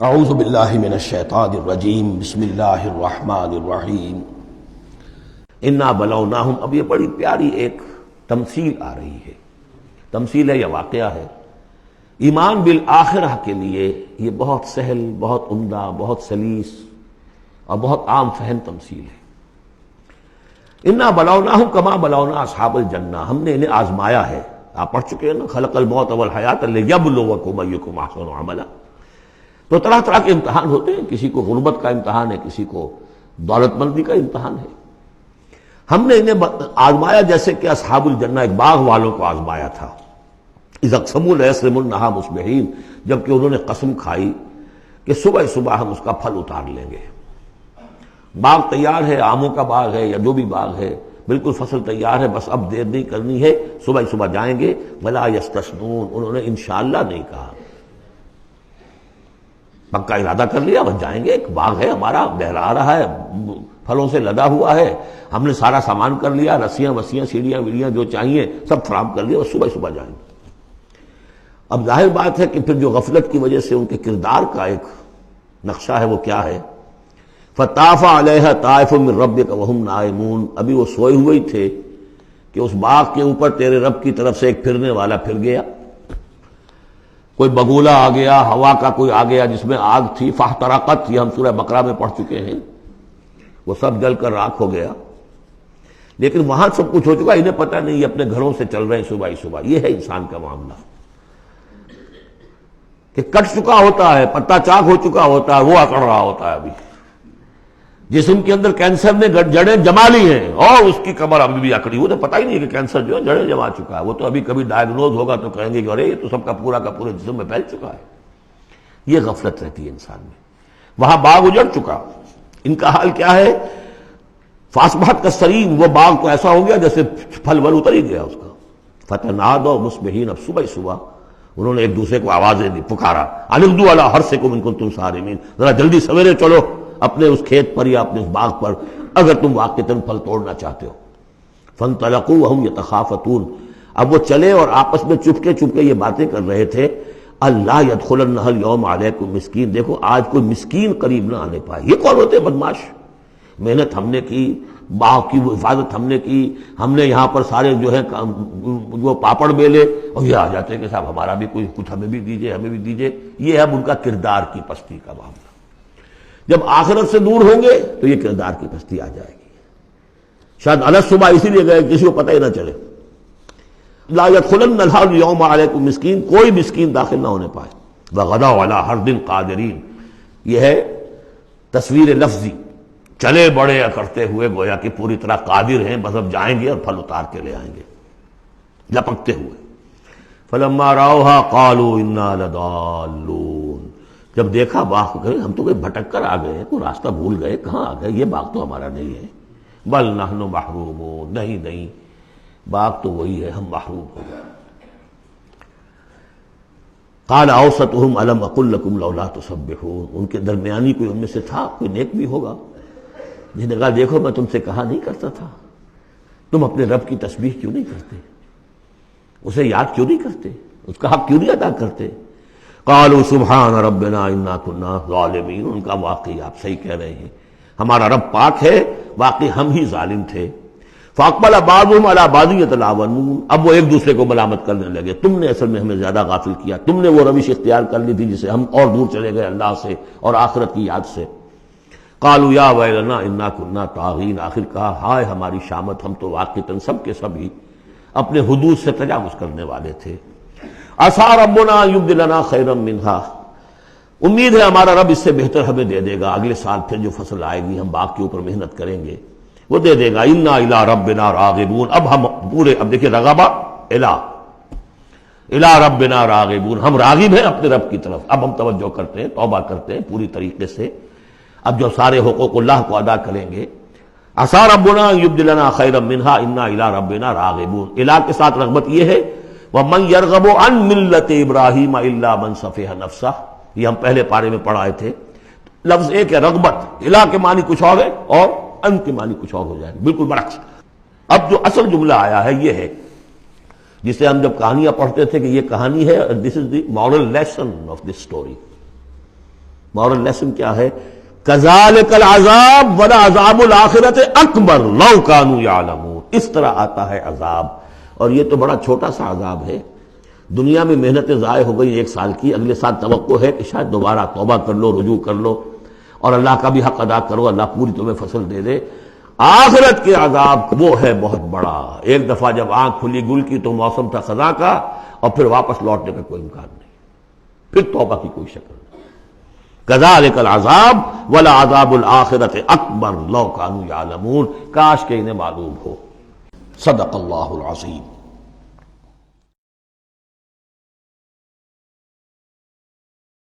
اعوذ باللہ من الشیطان الرجیم بسم اللہ الرحمن الرحیم انا بلوناہم۔ اب یہ بڑی پیاری ایک تمثیل آ رہی ہے، تمثیل ہے یا واقعہ ہے۔ ایمان بالآخرہ کے لیے یہ بہت سہل، بہت عمدہ، بہت سلیس اور بہت عام فہم تمثیل ہے۔ انا بلوناہم کما بلونا اصحاب الجنہ، ہم نے انہیں آزمایا ہے۔ آپ پڑھ چکے ہیں نا، خلق الموت والحیات لیبلوکم ایکم احسن عملا۔ تو طرح طرح کے امتحان ہوتے ہیں، کسی کو غربت کا امتحان ہے، کسی کو دولت مندی کا امتحان ہے۔ ہم نے انہیں آزمایا جیسے کہ اصحاب الجنہ ایک باغ والوں کو آزمایا تھا۔ اذا اقسموا لیصرمنھا مصبحین، جبکہ انہوں نے قسم کھائی کہ صبح صبح ہم اس کا پھل اتار لیں گے۔ باغ تیار ہے، آموں کا باغ ہے یا جو بھی باغ ہے، بالکل فصل تیار ہے، بس اب دیر نہیں کرنی ہے، صبح صبح جائیں گے۔ ولا یستثنون، انہوں نے انشاءاللہ نہیں کہا، پکا ارادہ کر لیا، بس جائیں گے۔ ایک باغ ہے ہمارا، لہرا رہا ہے، پھلوں سے لدا ہوا ہے، ہم نے سارا سامان کر لیا، رسیاں وسیاں سیڑھیاں ویڑیاں جو چاہیے سب فراہم کر لیا، بس صبح صبح جائیں گے۔ اب ظاہر بات ہے کہ پھر جو غفلت کی وجہ سے ان کے کردار کا ایک نقشہ ہے وہ کیا ہے؟ فطاف علیہا طائف من ربک وہم نائمون، ابھی وہ سوئے ہوئے ہی تھے کہ اس باغ کے اوپر تیرے رب کی طرف سے ایک پھرنے والا پھر گیا۔ کوئی بگولا آ گیا، ہوا کا کوئی آ گیا جس میں آگ تھی، فاحترقت، یہ ہم سورہ بقرہ میں پڑھ چکے ہیں، وہ سب جل کر راکھ ہو گیا۔ لیکن وہاں سب کچھ ہو چکا، انہیں پتہ نہیں، یہ اپنے گھروں سے چل رہے ہیں صبح ہی صبح۔ یہ ہے انسان کا معاملہ کہ کٹ چکا ہوتا ہے، پتا چاک ہو چکا ہوتا ہے، وہ اکڑ رہا ہوتا ہے۔ ابھی جسم کے اندر کینسر نے جڑیں جما لی ہیں اور اس کی کمر ابھی بھی اکڑی، وہ تو پتہ ہی نہیں ہے کہ کینسر جو ہے جڑیں جما چکا ہے۔ وہ تو ابھی کبھی ڈائگنوز ہوگا تو کہیں گے کہ ارے یہ تو سب کا پورا جسم میں پھیل چکا ہے۔ یہ غفلت رہتی ہے انسان میں۔ وہاں باغ اجڑ چکا، ان کا حال کیا ہے؟ فاصبحت کالصریم، وہ باغ تو ایسا ہو گیا جیسے پھل ول اتر ہی گیا اس کا۔ فتنادوا مصبحین، اب صبح صبح انہوں نے ایک دوسرے کو آوازیں دی، پکارا، ان اغدوا علی حرثکم ان کنتم صارمین، ذرا جلدی سویرے چلو اپنے اس کھیت پر یا اپنے اس باغ پر اگر تم واقعتاً پھل توڑنا چاہتے ہو۔ فانطلقوا وهم يتخافتون، اب وہ چلے اور آپس میں چپکے چپکے یہ باتیں کر رہے تھے، اللہ يدخلنها اليوم علیکم مسکین، دیکھو آج کوئی مسکین قریب نہ آنے پائے۔ یہ کون ہوتے بدماش؟ محنت ہم نے کی، باغ کی حفاظت ہم نے کی، ہم نے یہاں پر سارے جو ہے وہ پاپڑ بیلے، اور یہ آ جاتے ہیں کہ صاحب ہمارا بھی کوئی کچھ ہمیں بھی دیجئے، ہمیں بھی دیجئے۔ یہ ہے ان کا کردار کی پستی کا معاملہ۔ جب آخرت سے دور ہوں گے تو یہ کردار کی پستی آ جائے گی۔ شاید الگ صبح اسی لیے گئے کسی کو پتہ ہی نہ چلے۔ لا يدخلنها اليوم علیکم مسکین، کوئی مسکین داخل نہ ہونے پائے۔ وغدوا علی حرد قادرین، یہ ہے تصویر لفظی، چلے بڑے کرتے ہوئے گویا کہ پوری طرح قادر ہیں، بس اب جائیں گے اور پھل اتار کے لے آئیں گے لپکتے ہوئے۔ فلما راؤها قالوا انا لضالون، جب دیکھا باغ کو، ہم تو کوئی بھٹک کر آ گئے، کوئی راستہ بھول گئے، کہاں آ گئے، یہ باغ تو ہمارا نہیں ہے۔ بل نحن محرومون، نہیں باغ تو وہی ہے، ہم محروم ہو گئے۔ قال اوسطهم الم اقل لكم لولا تسبحون، ان کے درمیانی کوئی ان میں سے تھا، کوئی نیک بھی ہوگا، جس نے کہا دیکھو میں تم سے کہا نہیں کرتا تھا، تم اپنے رب کی تسبیح کیوں نہیں کرتے، اسے یاد کیوں نہیں کرتے، اس کا حق کیوں نہیں ادا کرتے۔ قالوا سبحان ربنا انا كنا ظالمین، ان کا واقعی آپ صحیح کہہ رہے ہیں، ہمارا رب پاک ہے، واقعی ہم ہی ظالم تھے۔ فاقبل بعضهم على بعض يتلاومون، اب وہ ایک دوسرے کو ملامت کرنے لگے، تم نے اصل میں ہمیں زیادہ غافل کیا، تم نے وہ روش اختیار کر لی تھی جسے ہم اور دور چلے گئے اللہ سے اور آخرت کی یاد سے۔ قالوا یا ویلنا انا كنا طاغین، آخر کہا ہائے ہماری شامت، ہم تو واقعتاً سب کے سب ہی اپنے حدود سے تجاوز کرنے والے تھے۔ عسى ربنا ان يبدلنا خيرا منها، امید ہے ہمارا رب اس سے بہتر ہمیں دے دے گا، اگلے سال پھر جو فصل آئے گی ہم باغ کے اوپر محنت کریں گے وہ دے دے گا۔ انا الى ربنا راغبون، اب ہم پورے، اب دیکھیں رغبہ الى ربنا راغبون، ہم راغب ہیں اپنے رب کی طرف، اب ہم توجہ کرتے ہیں، توبہ کرتے ہیں پوری طریقے سے، اب جو سارے حقوق اللہ کو ادا کریں گے۔ عسى ربنا ان يبدلنا خيرا منها انا الى ربنا راغبون، الى کے ساتھ رغبت یہ ہے وَمَنْ يَرْغَبُ عَنْ مِلَّةِ إِبْرَاهِيمَ إِلَّا مَنْ سَفِهَ نَفْسَهُ، یہ ہم پہلے پارے میں پڑھائے تھے۔ لفظ ایک ہے رغبت، الہ کے معنی کچھ اور ہے اور ان کے معنی کچھ اور ہو جائے گا، بالکل برعکس۔ اب جو اصل جملہ آیا ہے یہ ہے جسے ہم جب کہانیاں پڑھتے تھے کہ یہ کہانی ہے، this is the moral lesson of this story, moral lesson کیا ہے؟ کذالک العذاب ولعذاب الآخرۃ اکبر لو کانوا یعلمون. اس طرح آتا ہے عذاب، اور یہ تو بڑا چھوٹا سا عذاب ہے. دنیا میں محنتیں ضائع ہو گئی 1 سال کی، اگلے سال توقع ہے کہ شاید دوبارہ توبہ کر لو، رجوع کر لو اور اللہ کا بھی حق ادا کرو، اللہ پوری تمہیں فصل دے دے. آخرت کے عذاب وہ ہے بہت بڑا. ایک دفعہ جب آنکھ کھلی گل کی تو موسم تھا خزاں کا، اور پھر واپس لوٹنے کا کوئی امکان نہیں، پھر توبہ کی کوئی شکل نہیں. کذالک العذاب ولعذاب الآخرۃ اکبر لو کانوا یعلمون. کاش کہ انہیں معلوم ہو. صدق اللہ العظیم.